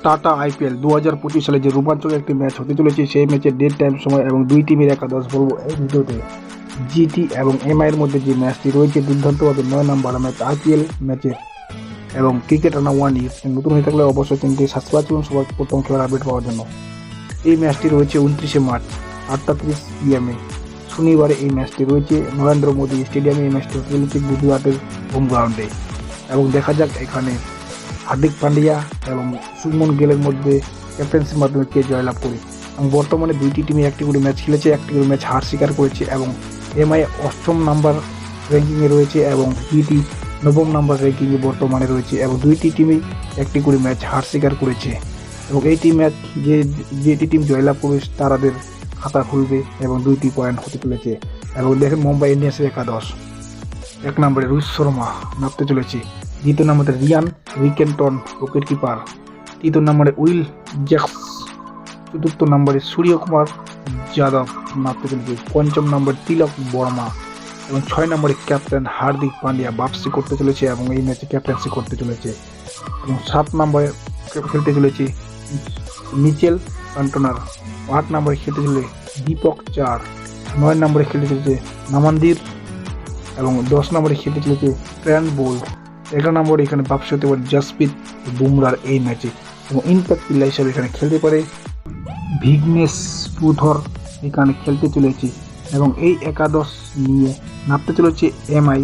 Tata IPL 2025 সালে যে রোমাঞ্চকর একটি ম্যাচ হতে চলেছে সেই ম্যাচের ডেট, টাইম, সময় এবং দুই টিমের একাদশ বলবো এই ভিডিওতে। জিটি এবং এমআইয়ের মধ্যে যে ম্যাচটি রয়েছে দুর্দান্তভাবে 9 নম্বর ম্যাচ আইপিএল ম্যাচের এবং ক্রিকেট রানা 1 ইউজ নতুন হয়ে থাকলে অবশ্যই চ্যানেলটি সাবস্ক্রাইব করুন সবার প্রথম খেলার আপডেট পাওয়ার জন্য। এই ম্যাচটি রয়েছে 29শে মার্চ 8:30 PM শনিবারে। এই ম্যাচটি রয়েছে নরেন্দ্র মোদী স্টেডিয়ামে। এই ম্যাচটি হতে চলেছে গুজরাটের হোম গ্রাউন্ডে এবং দেখা যাক এখানে হার্দিক পান্ডিয়া এবং শুভমন গিলের মধ্যে ক্যাপ্টেন্সির মাধ্যমে কে জয়লাভ করে। এবং বর্তমানে দুইটি টিমে একটি করে ম্যাচ খেলেছে, একটি করে ম্যাচ হার স্বীকার করেছে এবং এমআই 8ম নাম্বার র্যাঙ্কিংয়ে রয়েছে এবং জিটি 9ম নাম্বার র্যাঙ্কিংয়ে বর্তমানে রয়েছে এবং দুইটি টিমেই একটি করে ম্যাচ হার স্বীকার করেছে এবং এইটি ম্যাচ যেটি টিম জয়লাভ করবে তারাদের খাতা খুলবে এবং 2টি পয়েন্ট হতে চলেছে। এবং দেখেন মুম্বাই ইন্ডিয়ান্সের একাদশ। 1 নম্বরে রোহিত শর্মা নামতে চলেছে, 2য় নম্বরে রিয়ান রিকেন্টন উইকেট কিপার, 3য় নম্বরে উইল জ্যাক্স, 4র্থ নম্বরে সূর্যকুমার যাদব নামতে চলেছে, 5ম নম্বরে তিলক বর্মা এবং 6 নম্বরে ক্যাপ্টেন হার্দিক পান্ডিয়া বাপসি করতে চলেছে এবং এই ম্যাচে ক্যাপ্টেন্সি করতে চলেছে। এবং 7 নম্বরে খেলতে চলেছে মিচেল সান্টনার, 8 নম্বরে খেলতে চলেছে দীপক চার, 9 নম্বরে খেলতে চলেছে নামান্দির এবং 10 নম্বরে খেলতে চলেছে ট্রেন্ট বোল্ট, 11 নম্বরে এখানে বাপসি হতে পারে জসপ্রীত বুমরার এই ম্যাচে এবং ইম্প্যাক্ট প্লেয়ার হিসাবে এখানে খেলতে পারে ভিঘ্নেশ পুধর এখানে খেলতে চলেছে। এবং এই একাদশ নিয়ে নামতে চলেছে এমআই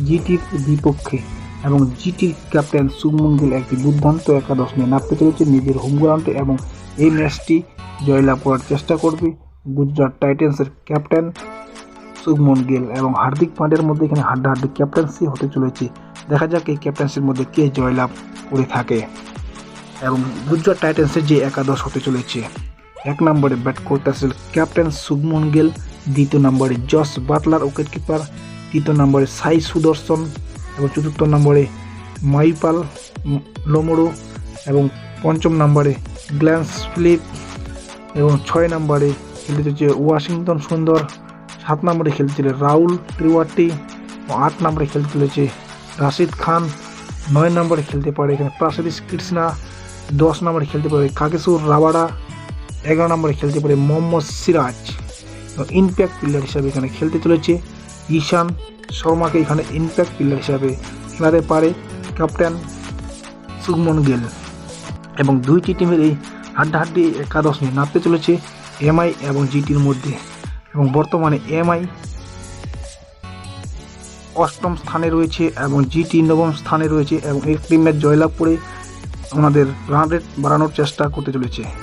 জিটির বিপক্ষে এবং জিটির ক্যাপ্টেন শুভমন গিল একটি দুর্দান্ত একাদশ নিয়ে নামতে চলেছে নিজের হোম গ্রাউন্ডে এবং এই ম্যাচটি জয়লাভ করার চেষ্টা করবে গুজরাট টাইটান্সের ক্যাপ্টেন শুভমন গিল এবং হার্দিক পান্ডিয়ার মধ্যে এখানে হাড্ডাহাড্ডি ক্যাপ্টেন্সি হতে চলেছে। দেখা যাক এই ক্যাপ্টেন্সির মধ্যে কে জয়লাভ করে থাকে। এবং গুজরাট টাইটান্সের যে একাদশ হতে চলেছে, 1 নম্বরে ব্যাট করতেছে ক্যাপ্টেন শুভমন গিল, 2য় নম্বরে জস বাটলার উইকেট কিপার, 3য় নম্বরে সাই সুদর্শন এবং 4র্থ নম্বরে মাইপাল লোমোরো এবং 5ম নম্বরে গ্ল্যান্স ফিলিপ এবং 6 নম্বরে খেলতে চলেছে ওয়াশিংটন সুন্দর, 7 নম্বরে খেলতে চলে রাহুল ত্রিপাঠী, 8 নম্বরে খেলতে চলেছে রাশিদ খান, 9 নম্বরে খেলতে পারে এখানে প্রাসিদিস কৃষ্ণা, 10 নম্বরে খেলতে পারে কাগেশ্বর রাবাডা, 11 নম্বরে খেলতে পারে মোহাম্মদ সিরাজ এবং ইম্প্যাক্ট প্লেয়ার হিসাবে এখানে খেলতে চলেছে ঈশান শর্মাকে এখানে ইম্প্যাক্ট প্লেয়ার হিসাবে খেলাতে পারে ক্যাপ্টেন শুভমন গিল। এবং দুইটি টিমের এই হাড্ডাহাড্ডি একাদশ নিয়ে নামতে চলেছে এমআই এবং জিটির মধ্যে এবং বর্তমানে এমআই 8ম স্থানে রয়েছে এবং জিটি 9ম স্থানে রয়েছে এবং একটি ম্যাচ জয়লাভ করে ওনাদের রান রেট বাড়ানোর চেষ্টা করতে চলেছে।